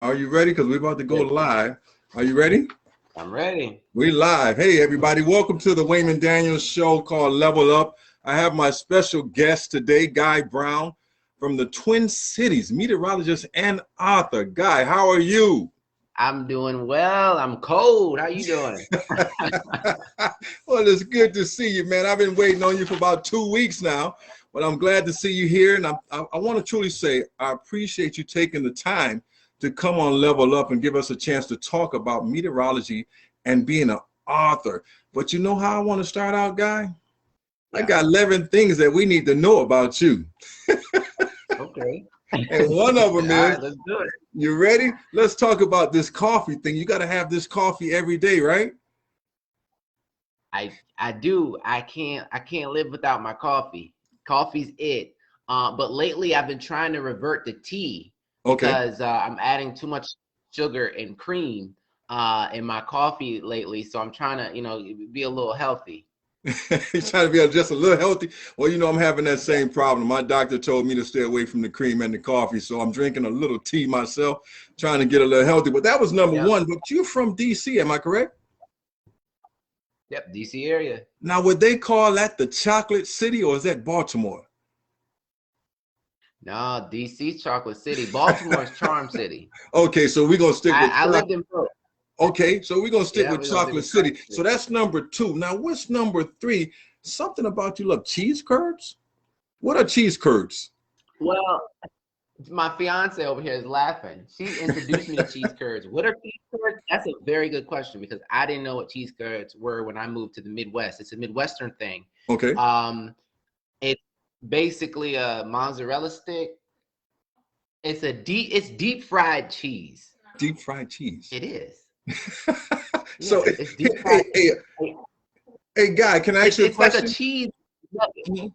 Are you ready? Because we're about to go Yes. live. Are you ready? I'm ready. We live. Hey, everybody. Welcome to the Wayman Daniels show called Level Up. I have my special guest today, Guy Brown from the Twin Cities, meteorologist and author. Guy, how are you? I'm doing well. I'm cold. How you doing? Well, it's good to see you, man. I've been waiting on you for about 2 weeks now, but I'm glad to see you here. And I want to truly say I appreciate you taking the time to come on Level Up and give us a chance to talk about meteorology and being an author. But you know how I want to start out, Guy? I Yeah. got 11 things that we need to know about you. Okay. And one of them All is, right, let's do it. you ready? Let's talk about this coffee thing. You got to have this coffee every day, right? I do. I can't live without my coffee. Coffee's it. But lately I've been trying to revert to tea because I'm adding too much sugar and cream in my coffee lately. So I'm trying to, be a little healthy. You're trying to be just a little healthy. Well, I'm having that same problem. My doctor told me to stay away from the cream and the coffee, so I'm drinking a little tea myself, trying to get a little healthy. But that was number one. But you're from DC, am I correct? Yep, DC area. Now, would they call that the Chocolate City, or is that Baltimore? No, DC's Chocolate City. Baltimore's Charm City. Okay, so we're gonna stick with. I lived in both. Okay, so we're gonna stick with Chocolate City. So that's number two. Now, what's number three? Something about you love cheese curds? What are cheese curds? Well, my fiance over here is laughing. She introduced me to cheese curds. What are cheese curds? That's a very good question because I didn't know what cheese curds were when I moved to the Midwest. It's a Midwestern thing. Okay. It's basically a mozzarella stick. It's deep fried cheese. Deep fried cheese. It is. So, yeah, it's deep fried. Hey, Guy, can I ask you a question? It's like a cheese.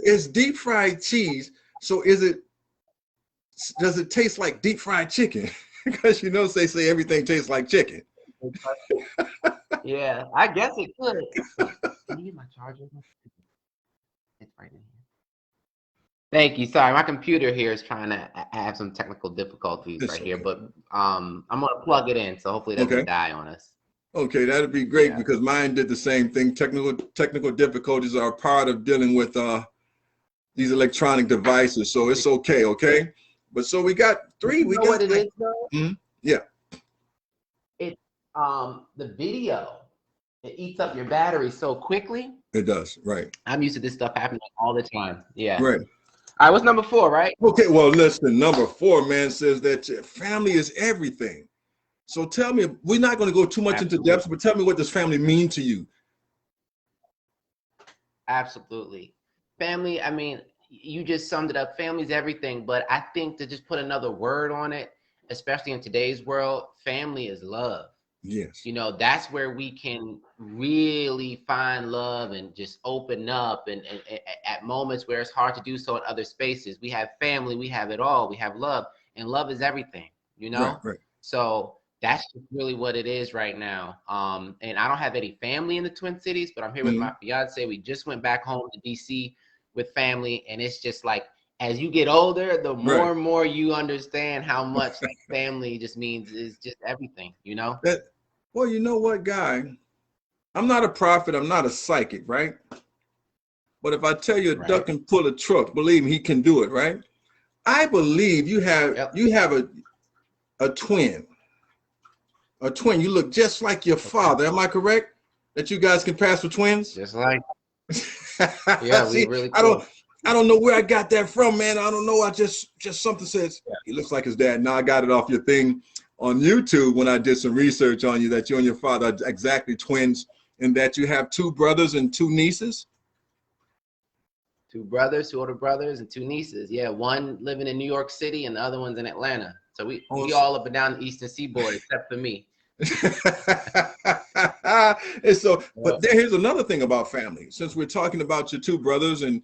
Is deep fried cheese? So does it taste like deep fried chicken? Because they say everything tastes like chicken. Yeah, I guess it could. Can you get my charger? It's right in here. Thank you. Sorry, my computer here is trying to have some technical difficulties here, but I'm gonna plug it in, so hopefully it doesn't die on us. Okay, that'd be great because mine did the same thing. Technical difficulties are a part of dealing with these electronic devices, so it's okay. Okay, but so we got three. We know got what it is though? Yeah. It the video, it eats up your battery so quickly. It does, right? I'm used to this stuff happening all the time. Yeah. Right. All right, what's number 4, right? Okay, well, listen, number 4, man, says that family is everything. So tell me, we're not going to go too much into depth, but tell me, what does family mean to you? Absolutely. Family, I mean, you just summed it up. Family's everything, but I think to just put another word on it, especially in today's world, family is love. Yes. That's where we can really find love and just open up and at moments where it's hard to do so in other spaces. We have family, we have it all, we have love, and love is everything, Right. So that's just really what it is right now. And I don't have any family in the Twin Cities, but I'm here with my fiance. We just went back home to DC with family, and it's just like, as you get older, the more and more you understand how much family just means is just everything, Well, you know what, Guy? I'm not a prophet. I'm not a psychic, right? But if I tell you a duck can pull a truck, believe me, he can do it, right? I believe you have a twin. A twin. You look just like your father. Am I correct? That you guys can pass for twins? Just like. Yeah, See, we really cool. I don't know where I got that from, man. I don't know. I just something says he looks like his dad. Now I got it off your thing on YouTube when I did some research on you, that you and your father are exactly twins, and that you have 2 brothers and 2 nieces. 2 brothers, 2 older brothers, and 2 nieces. Yeah, one living in New York City and the other one's in Atlanta. So we all up and down the Eastern Seaboard except for me. And so, but here's another thing about family. Since we're talking about your 2 brothers in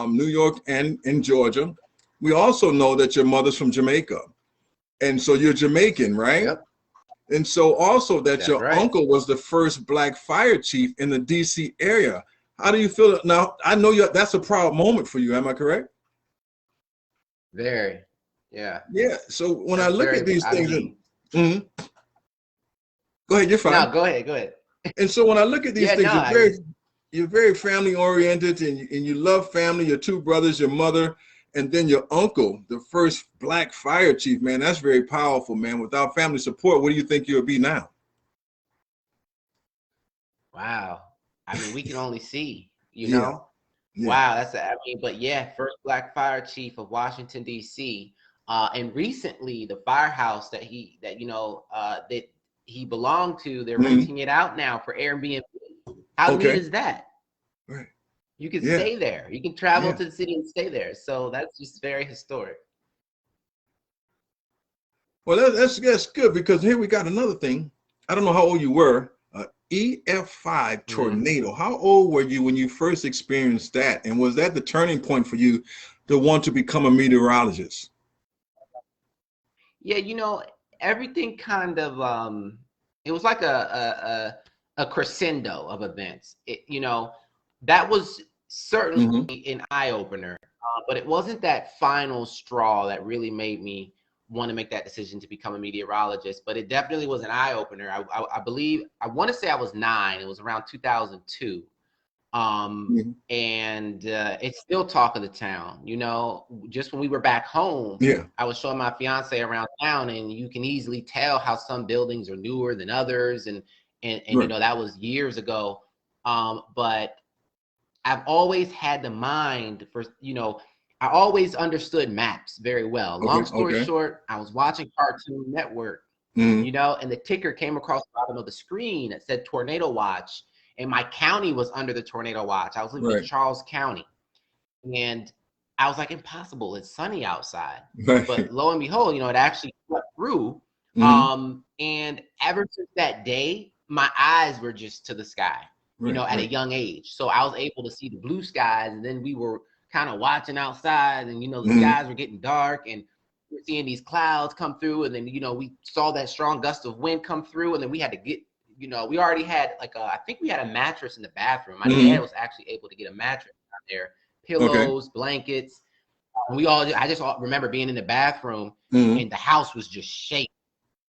New York and in Georgia, we also know that your mother's from Jamaica. And so you're Jamaican, right? Yep. And so also that your uncle was the first Black fire chief in the DC area. How do you feel now? I know that's a proud moment for you. Am I correct? Very. Yeah. Yeah. So when I That's look at very, these I things, mean, mhm. Go ahead, you're fine. no, go ahead, go ahead. And so when I look at these Yeah, things, no, I mean, you're very family oriented, and you love family. Your two brothers, your mother, and then your uncle, the first black fire chief. Man, that's very powerful, man. Without family support, where do you think you would be now? wow. I mean, we can only see, you Yeah, know? yeah. Wow, I mean, but yeah, first black fire chief of Washington, D.C. And recently the firehouse that he belonged to, they're Mhm. renting it out now for Airbnb. How neat Okay. is that? Right. You can Yeah. stay there. You can travel Yeah. to the city and stay there. So that's just very historic. Well, that's good because here we got another thing. I don't know how old you were. EF5 Mhm. Tornado. How old were you when you first experienced that? And was that the turning point for you to want to become a meteorologist? Yeah, everything kind of it was like a crescendo of events. That was certainly Hmm. an eye opener, but it wasn't that final straw that really made me want to make that decision to become a meteorologist. But it definitely was an eye opener. I believe I want to say I was 9. It was around 2002. Hmm. And it's still talk of the town. Just when we were back home, Yeah. I was showing my fiance around town, and you can easily tell how some buildings are newer than others, and Right. that was years ago. But I've always had the mind for, I always understood maps very well. Okay. Long story Okay. short, I was watching Cartoon Network, Hmm. and the ticker came across the bottom of the screen that said Tornado Watch, and my county was under the tornado watch. I was living in Right. Charles County, and I was like, impossible. It's sunny outside. But Right. lo and behold, it actually swept through. Hmm. And ever since that day, my eyes were just to the sky, Right. at a Right. young age. So I was able to see the blue skies, and then we were kind of watching outside, and the Hmm. skies were getting dark, and we're seeing these clouds come through, and then we saw that strong gust of wind come through, and then we had to get, we already had I think we had a mattress in the bathroom. My dad Hmm. was actually able to get a mattress out there, Okay. pillows, blankets. I just remember being in the bathroom, Hmm. and the house was just shaking,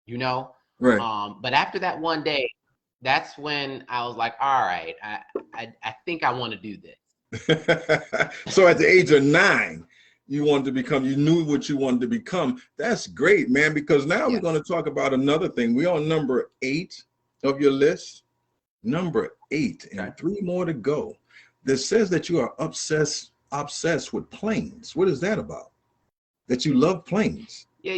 you know. Right. But after that one day, that's when I was like, all right, I think I want to do this. So at the age of 9, you knew what you wanted to become. That's great, man, because now we're Yeah. going to talk about another thing. We're on number 8 of your list. Number 8, Okay. and 3 more to go. That says that you are obsessed with planes. What is that about? That you love planes. Yeah,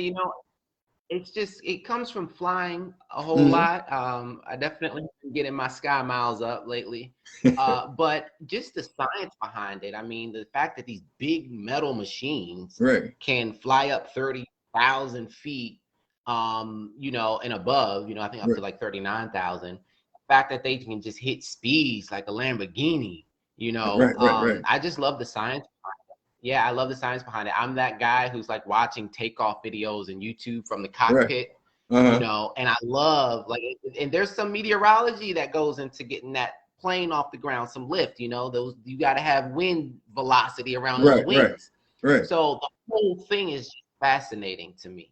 it comes from flying a whole Hmm. lot. I definitely been getting my sky miles up lately. But just the science behind it. I mean, the fact that these big metal machines Right. can fly up 30,000 feet, and above, I think up to Right. like 39,000. The fact that they can just hit speeds like a Lamborghini, Right. Right. Right. I just love the science. Yeah, I love the science behind it. I'm that guy who's like watching takeoff videos and YouTube from the Right. cockpit, Uh-huh. and I love and there's some meteorology that goes into getting that plane off the ground, some lift, those you got to have wind velocity around those Right. Right. wings. Right. So the whole thing is fascinating to me.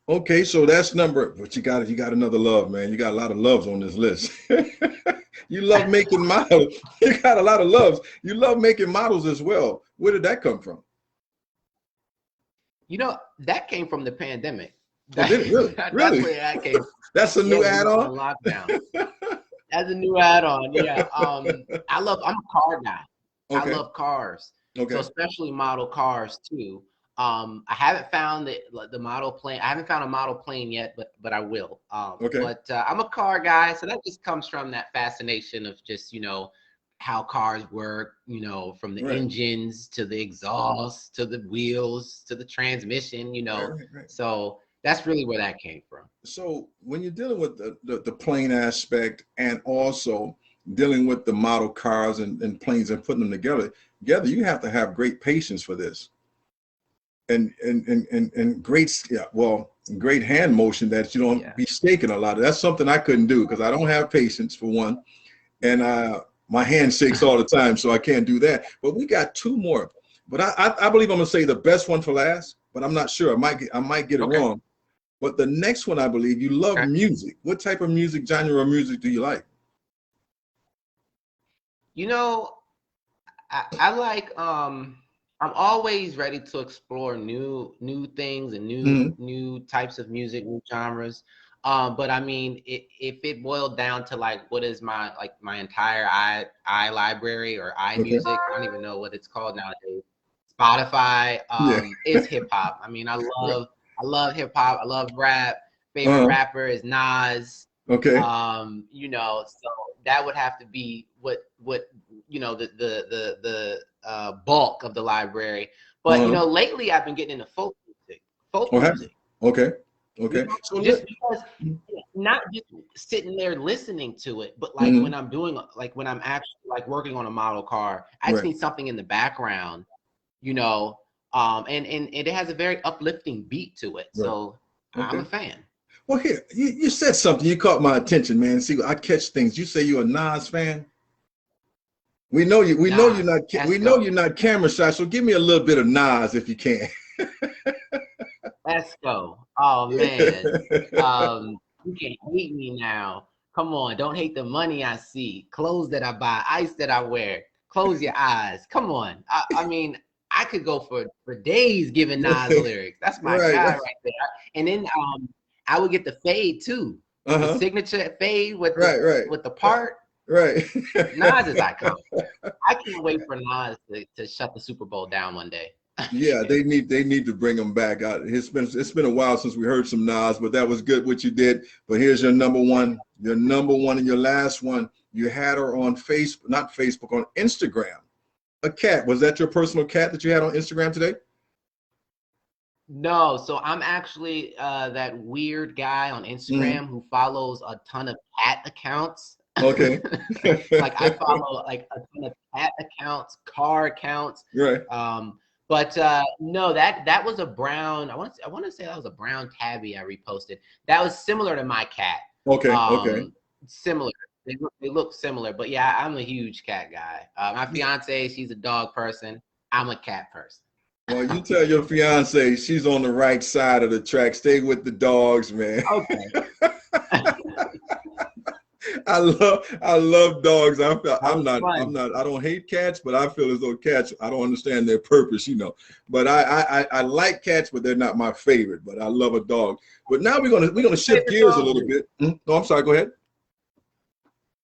Okay, so that's number, but you got another love, man. You got a lot of loves on this list. You love making models. You got a lot of loves. You love making models as well. Where did that come from? That came from the pandemic. Oh, did it really? That's Really? where that came from. That's a Yeah, new when we were add-on? on lockdown. That's a new add-on. Yeah. I'm a car guy. I Okay. love cars. So Okay. especially model cars too. I haven't found the model plane. I haven't found a model plane yet, but I will. Okay. But I'm a car guy, so that just comes from that fascination of just how cars work. From the Right. engines to the exhaust to the wheels to the transmission. Right. Right. Right. So that's really where that came from. So when you're dealing with the plane aspect and also dealing with the model cars and planes and putting them together, you have to have great patience for this. And great, yeah, well, great hand motion that you don't Yeah. be shaking a lot. That's something I couldn't do because I don't have patience for one, and my hand shakes all the time, so I can't do that. But we got 2 more. but I believe I'm gonna say the best one for last, but I'm not sure. I might get it wrong. But the next one, I believe, you love music. What type of music, genre of music do you like? You know, I like I'm always ready to explore new things and new types of music, new genres. But I mean, if it boiled down to like what is my entire i library or iMusic, I don't even know what it's called nowadays. Spotify, is hip hop. I mean, I love hip hop. I love rap. Favorite rapper is Nas. Okay. You know, so that would have to be what you know the bulk of the library. But you know, lately I've been getting into folk music. Okay. You know, So just because not just sitting there listening to it, but like when I'm doing when I'm actually like working on a model car, I just need something in the background, you know, and it has a very uplifting beat to it. So I'm a fan. Well, here you said something. You caught my attention, man. See, I catch things. You say you're a Nas fan. We know you. We know you're not. We know you're not camera shy. So give me a little bit of Nas if you can. Let's go. Oh man, you can't hate me now. Come on, don't hate the money I see, clothes that I buy, ice that I wear. Close your eyes. Come on. I mean, I could go for days giving Nas lyrics. That's my guy right there. And then I would get the fade too. The signature fade with the part. Right. Nas is iconic. I can't wait for Nas to shut the Super Bowl down one day. Yeah, they need to bring him back. It's been a while since we heard some Nas, but that was good what you did. But here's your number one, and your last one. You had her on Facebook, not Facebook, on Instagram. A cat. Was that your personal cat that you had on Instagram today? No, so I'm actually that weird guy on Instagram who follows a ton of cat accounts. Okay. Like I follow like a ton of cat accounts, car accounts. Right. But no, that was a brown. I want to say that was a brown tabby I reposted. That was similar to my cat. Okay. Similar. They look similar, but yeah, I'm a huge cat guy. My fiance, she's a dog person. I'm a cat person. Well, you tell your fiance she's on the right side of the track. Stay with the dogs, man. Okay. I love dogs. I don't hate cats, but I feel as though cats, I don't understand their purpose, you know. But I like cats, but they're not my favorite. But I love a dog. But now we're gonna shift gears a little bit. No, I'm sorry. Go ahead.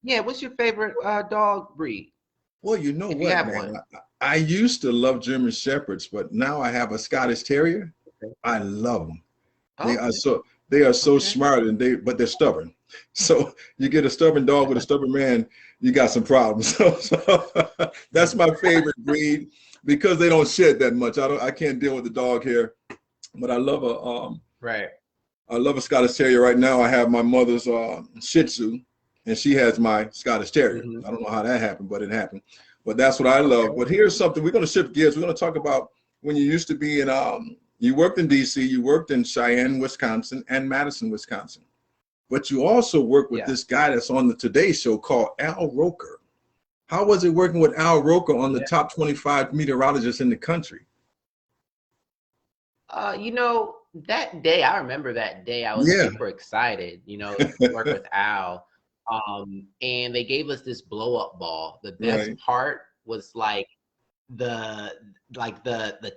Yeah, what's your favorite dog breed? Well, you know what, man. I used to love German Shepherds, but now I have a Scottish Terrier. I love them. They are so smart, but they're stubborn. So you get a stubborn dog with a stubborn man, you got some problems. So that's my favorite breed because they don't shed that much. I can't deal with the dog hair, but I love I love a Scottish Terrier. Right now I have my mother's Shih Tzu, and she has my Scottish Terrier. I don't know how that happened, but it happened. But that's what I love. But here's something. We're going to shift gears. We're going to talk about when you used to be in you worked in DC, you worked in Cheyenne, Wisconsin, and Madison, Wisconsin. But you also work with this guy that's on the Today Show called Al Roker. How was it working with Al Roker on the top 25 meteorologists in the country? You know, that day, I remember that day. I was super excited, you know, to work with Al. And they gave us this blow up ball. The best part was like the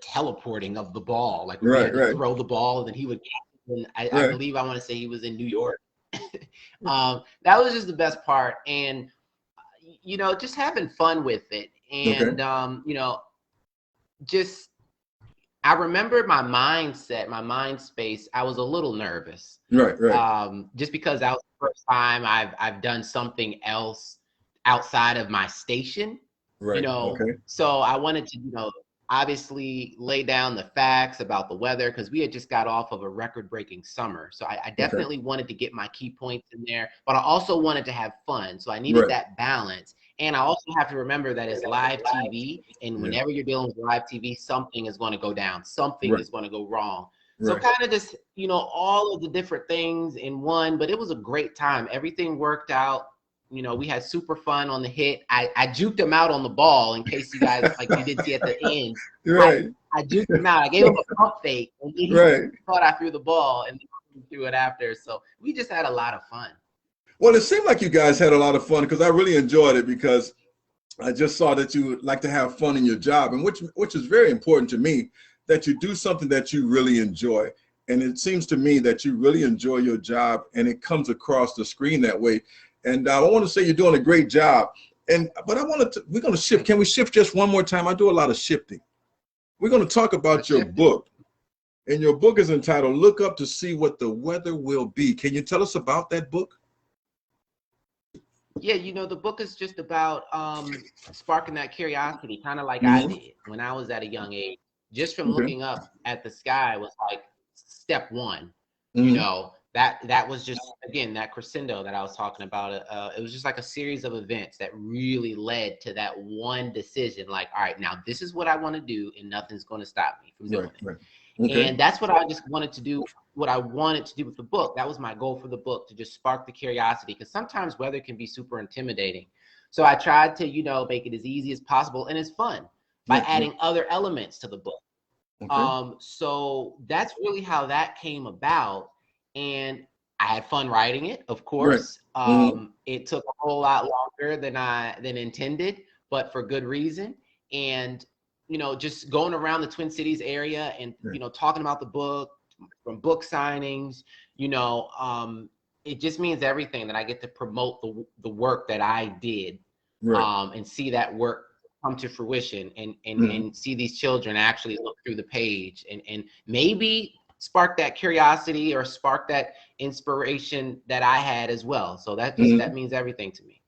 teleporting of the ball. Like we had to throw the ball, and then he would catch it. And I believe I want to say he was in New York. That was just the best part, and you know, just having fun with it, and you know, just I remember my mindset, my mind space. I was a little nervous, just because that was the first time I've done something else outside of my station, you know. So I wanted to, you know, obviously lay down the facts about the weather because we had just got off of a record-breaking summer. So I definitely wanted to get my key points in there, but I also wanted to have fun. So I needed that balance. And I also have to remember that it's live TV, and whenever you're dealing with live TV, something is going to go down. Something is going to go wrong. So kind of just, you know, all of the different things in one, but it was a great time. Everything worked out You know, we had super fun on the hit. I juked him out on the ball, in case you guys, like you did see at the end. Right. I juked him out. I gave him a pump fake, and he thought I threw the ball, and he threw it after. So we just had a lot of fun. Well, it seemed like you guys had a lot of fun, because I really enjoyed it, because I just saw that you like to have fun in your job, and which is very important to me, that you do something that you really enjoy. And it seems to me that you really enjoy your job, and it comes across the screen that way. And I want to say you're doing a great job. But we're going to shift. Can we shift just one more time? I do a lot of shifting. We're going to talk about your book. And your book is entitled "Look Up to See What the Weather Will Be." Can you tell us about that book? Yeah, you know, the book is just about sparking that curiosity, kind of like I did when I was at a young age. Just from looking up at the sky was like step one. You know, that was just, again, that crescendo that I was talking about. It was just like a series of events that really led to that one decision. Like, all right, now this is what I want to do, and nothing's going to stop me from doing it. Right. Okay. And that's what I just wanted to do. What I wanted to do with the book, that was my goal for the book, to just spark the curiosity, because sometimes weather can be super intimidating. So I tried to, you know, make it as easy as possible and as fun by adding other elements to the book. Okay. So that's really how that came about. And I had fun writing it, of course. Right. It took a whole lot longer than intended, but for good reason. And, you know, just going around the Twin Cities area and, you know, talking about the book, from book signings, you know, it just means everything that I get to promote the work that I did, and see that work come to fruition, and see these children actually look through the page and maybe spark that curiosity or spark that inspiration that I had as well. So that just that means everything to me.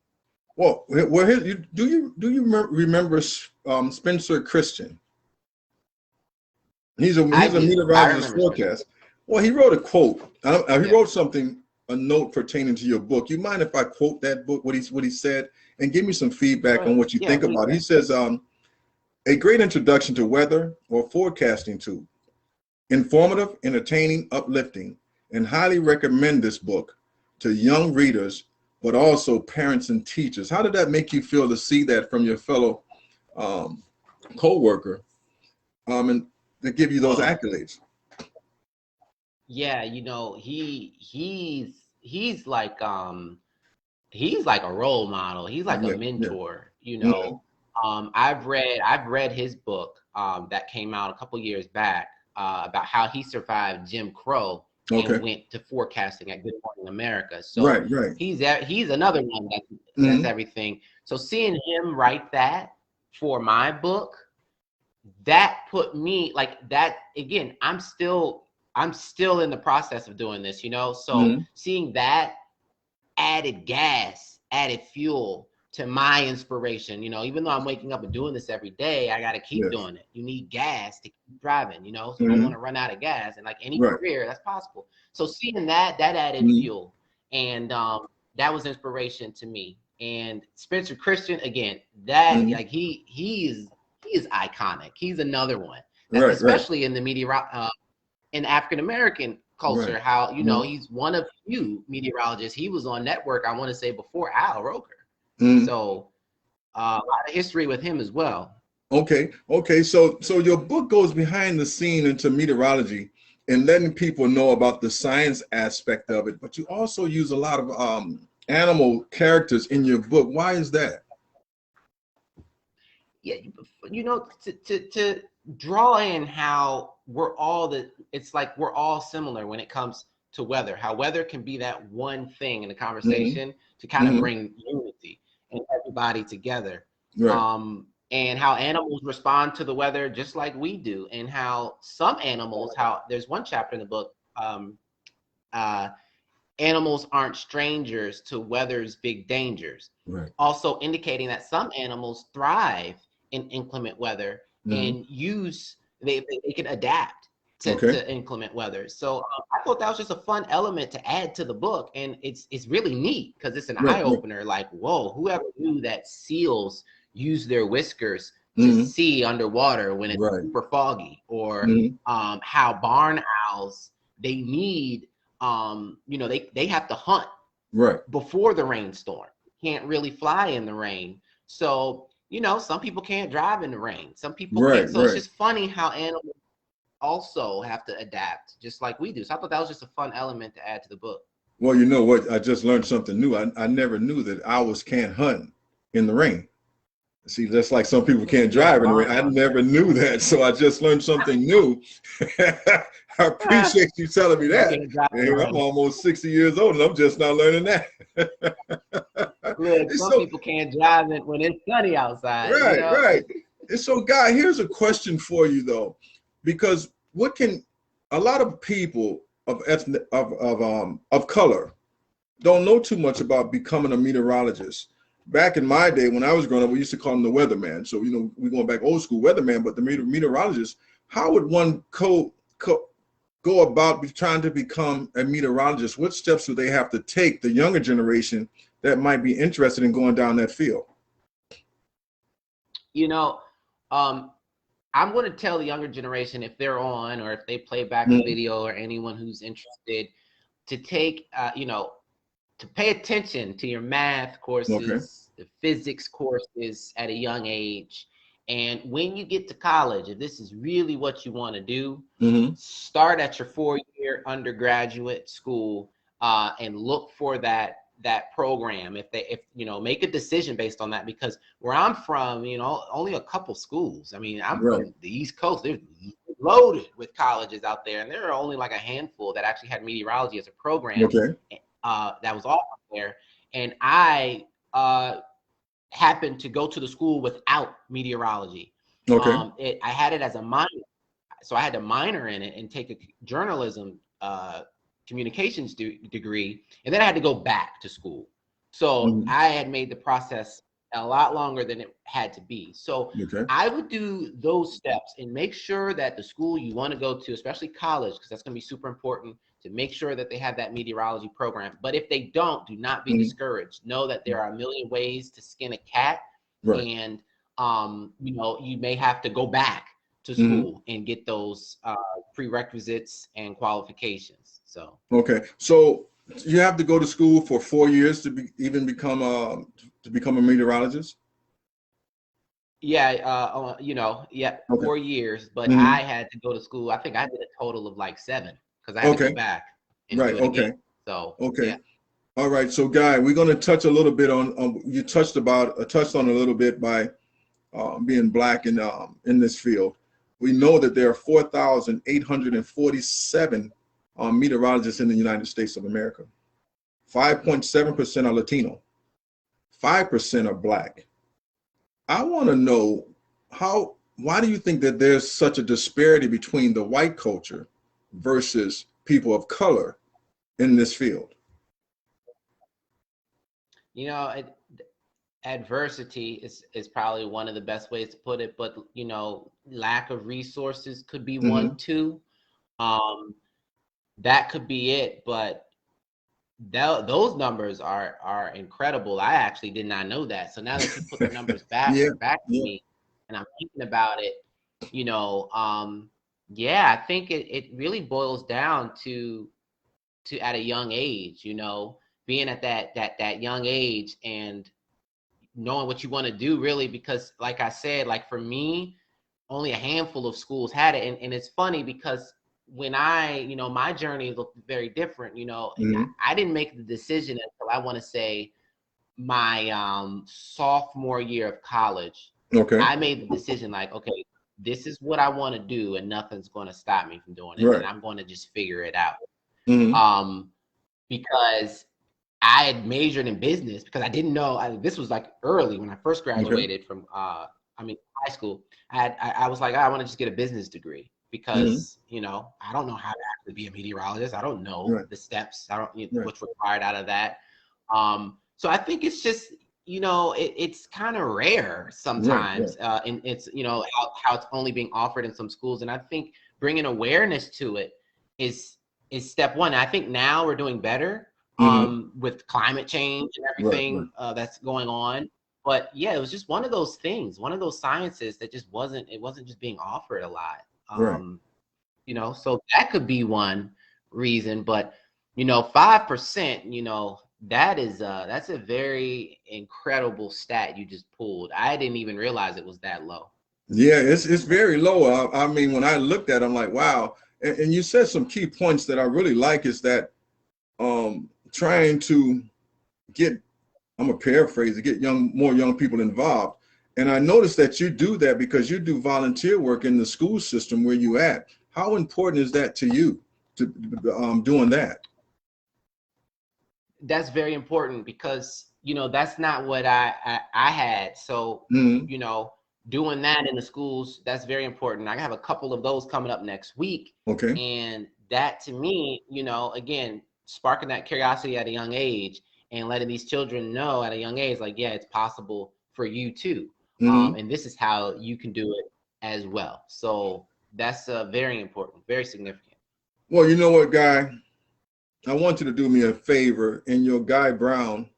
Well, do you remember Spencer Christian? He's a meteorologist forecast. Well, he wrote a quote. He wrote something, a note pertaining to your book. You mind if I quote that book, what he said, and give me some feedback on what you think about it? He says, a great introduction to weather or forecasting tool. Informative, entertaining, uplifting, and highly recommend this book to young readers, but also parents and teachers. How did that make you feel to see that from your fellow co-worker, and to give you those accolades? Yeah, you know, he's like a role model. He's like a mentor. You know, I've read his book that came out a couple years back about how he survived Jim Crow and went to forecasting at Good Morning America. So he's another one that's everything. So seeing him write that for my book, that put me like that again. I'm still in the process of doing this, you know. So seeing that added gas, added fuel to my inspiration, you know. Even though I'm waking up and doing this every day, I got to keep doing it. You need gas to keep driving, you know. So you don't want to run out of gas, and like any career, that's possible. So seeing that added fuel, and that was inspiration to me. And Spencer Christian, again, that like he is iconic. He's another one, especially in the in African American culture. How, you know, he's one of few meteorologists. He was on network, I want to say, before Al Roker. So a lot of history with him as well. Okay. So your book goes behind the scene into meteorology and letting people know about the science aspect of it, but you also use a lot of animal characters in your book. Why is that? Yeah, you know, to draw in how it's like we're all similar when it comes to weather, how weather can be that one thing in the conversation to kind of bring unity and everybody together. And how animals respond to the weather just like we do, and how some animals, how there's one chapter in the book, animals aren't strangers to weather's big dangers. Also indicating that some animals thrive in inclement weather and they can adapt to inclement weather. So I thought that was just a fun element to add to the book, and it's really neat because it's an eye opener. Like, whoa, whoever knew that seals use their whiskers to see underwater when it's super foggy, or how barn owls, they need you know, they have to hunt before the rainstorm. can't really fly in the rain. So, you know, some people can't drive in the rain. Some people Right, can't. So it's right. just funny how animals also have to adapt just like we do. So I thought that was just a fun element to add to the book. Well, you know what? I just learned something new. I never knew that owls can't hunt in the rain. See, just like some people can't Yeah, drive in the rain. I never knew that. So I just learned something new. I appreciate you telling me they that. can't drive in the And I'm rain. almost 60 years old and I'm just not learning that. Look, It's some so people can't drive it when it's sunny outside, you right, know. right. And so, Guy, here's a question for you though, because what can a lot of people of ethnic of color don't know too much about becoming a meteorologist. Back in my day, when I was growing up, we used to call him the weatherman. So, you know, we're going back old school weatherman, but the meteorologist, how would one go about trying to become a meteorologist? What steps do they have to take, the younger generation that might be interested in going down that field? You know, I'm going to tell the younger generation if they're on or if they play back the video or anyone who's interested to take, you know, to pay attention to your math courses, the physics courses at a young age. And when you get to college, if this is really what you want to do, start at your 4-year undergraduate school and look for that program. If you know, make a decision based on that, because where I'm from, you know, only a couple schools. I mean, I'm from the East Coast. They're loaded with colleges out there, and there are only like a handful that actually had meteorology as a program. That was offered there, and I happened to go to the school without meteorology. I had it as a minor, so I had to minor in it and take a journalism communications degree, and then I had to go back to school. So I had made the process a lot longer than it had to be. So I would do those steps and make sure that the school you want to go to, especially college, because that's going to be super important, to make sure that they have that meteorology program. But if they don't, do not be discouraged. Know that there are a million ways to skin a cat, and you know, you may have to go back to school and get those prerequisites and qualifications. So so you have to go to school for 4 years to become a meteorologist. Yeah, you know, 4 years, but I had to go to school. I think I did a total of like 7 because I had to go back and do it again. So yeah. All right, so Guy, we're going to touch a little bit on you touched on a little bit by being black in this field. We know that there are 4,847 meteorologists in the United States of America. 5.7% are Latino. 5% are black. I want to know why do you think that there's such a disparity between the white culture versus people of color in this field? You know, adversity is probably one of the best ways to put it, but you know, lack of resources could be one too. That could be it, but those numbers are incredible. I actually did not know that. So now that you put the numbers back to me, and I'm thinking about it, you know, I think it really boils down to at a young age, you know, being at that young age and knowing what you want to do, really, because like I said, like for me, only a handful of schools had it, and it's funny because when you know, my journey looked very different. You know, I didn't make the decision until I want to say my sophomore year of college. I made the decision like, okay, this is what I want to do, and nothing's going to stop me from doing it, and I'm going to just figure it out. Because I had majored in business because I didn't know. This was like early when I first graduated from high school. I was like, I want to just get a business degree because you know, I don't know how to actually be a meteorologist. I don't know the steps. I don't what's required out of that. So I think it's just, you know, it's kind of rare sometimes, and it's, you know, how it's only being offered in some schools. And I think bringing awareness to it is step one. I think now we're doing better with climate change and everything that's going on. But yeah, it was just one of those things, one of those sciences that just wasn't just being offered a lot. You know, so that could be one reason. But, you know, 5%, you know, That's a very incredible stat you just pulled. I didn't even realize it was that low. Yeah, it's very low. I mean, when I looked at it, I'm like, wow. And you said some key points that I really like is that trying to get, I'm gonna paraphrase it, get more young people involved. And I noticed that you do that because you do volunteer work in the school system where you at. How important is that to you, to doing that? That's very important because, you know, that's not what I had. So, Mm-hmm. you know, doing that in the schools, that's very important. I have a couple of those coming up next week. Okay. And that to me, you know, again, sparking that curiosity at a young age and letting these children know at a young age, like, yeah, it's possible for you too. Mm-hmm. And this is how you can do it as well. So that's very important, very significant. Well, you know what, Guy? I want you to do me a favor in your Guy Brown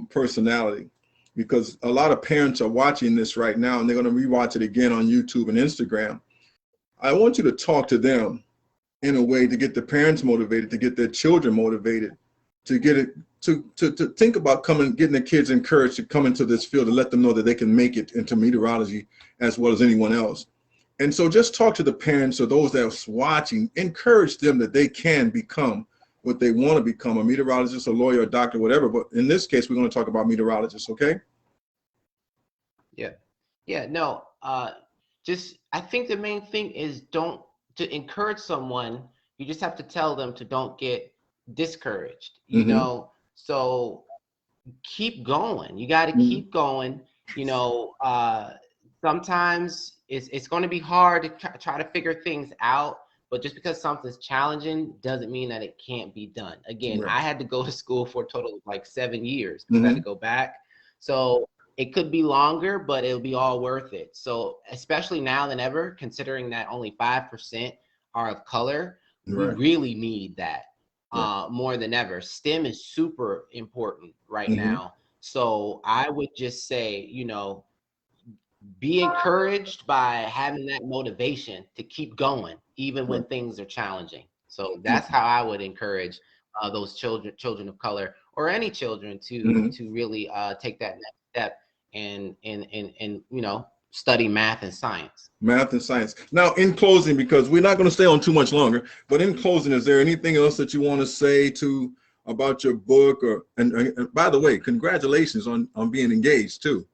personality, because a lot of parents are watching this right now and they're going to rewatch it again on YouTube and Instagram. I want you to talk to them in a way to get the parents motivated, to get their children motivated, to get it to think about getting the kids encouraged to come into this field, to let them know that they can make it into meteorology as well as anyone else. And so just talk to the parents or those that are watching, encourage them that they can become what they want to become, a meteorologist, a lawyer, a doctor, whatever. But in this case, we're going to talk about meteorologists, okay? Yeah, no, just, I think the main thing is to encourage someone, you just have to tell them to don't get discouraged, you know, so keep going. You got to keep going, you know, sometimes it's going to be hard to try to figure things out. But just because something's challenging doesn't mean that it can't be done. Again, I had to go to school for a total of like 7 years because I had to go back. So it could be longer, but it'll be all worth it. So especially now than ever, considering that only 5% are of color, we really need that more than ever. STEM is super important right now. So I would just say, you know, be encouraged by having that motivation to keep going, even when things are challenging. So that's how I would encourage those children of color, or any children to really take that next step and you know, study math and science. Math and science. Now, in closing, because we're not going to stay on too much longer, but in closing, is there anything else that you want to say about your book? Or and by the way, congratulations on being engaged too.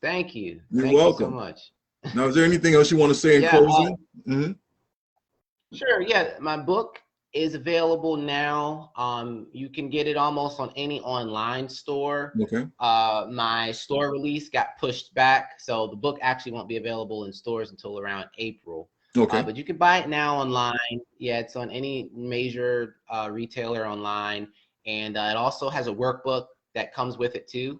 Thank you. You're You welcome. so much. Now, is there anything else you want to say in closing? Sure. Yeah, my book is available now. You can get it almost on any online store. Okay. My store release got pushed back, so the book actually won't be available in stores until around April. Okay. But you can buy it now online. Yeah, it's on any major retailer online, and it also has a workbook that comes with it too.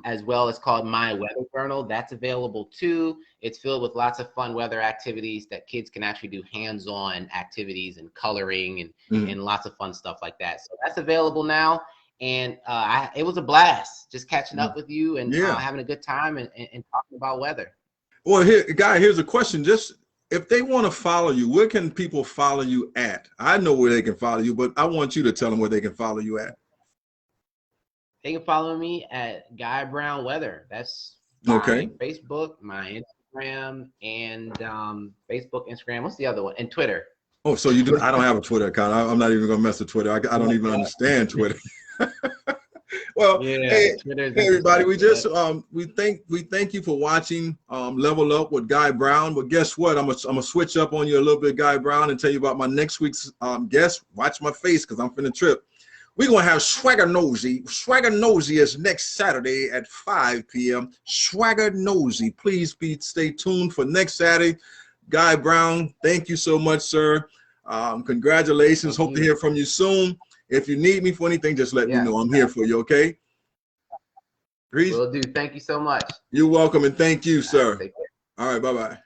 As well as called My Weather Journal. That's available too. It's filled with lots of fun weather activities that kids can actually do hands-on activities and coloring and lots of fun stuff like that. So that's available now. And it was a blast just catching up with you and having a good time and talking about weather. Well, here's a question. Just if they want to follow you, where can people follow you at? I know where they can follow you, but I want you to tell them where they can follow you at. They can follow me at Guy Brown Weather. That's my Facebook, my Instagram, and Facebook, Instagram. What's the other one? And Twitter. Oh, so you do? I don't have a Twitter account. I'm not even gonna mess with Twitter. I don't even understand Twitter. Well, hey everybody, we just we thank you for watching Level Up with Guy Brown. But guess what? I'm gonna switch up on you a little bit, Guy Brown, and tell you about my next week's guest. Watch my face because I'm finna trip. We're going to have Swagger Nosy. Swagger Nosy is next Saturday at 5 p.m. Swagger Nosy. Please stay tuned for next Saturday. Guy Brown, thank you so much, sir. Congratulations. Hope to hear from you soon. If you need me for anything, just let me know. I'm here for you, okay? Will do. Thank you so much. You're welcome, and thank you, sir. All right, bye-bye.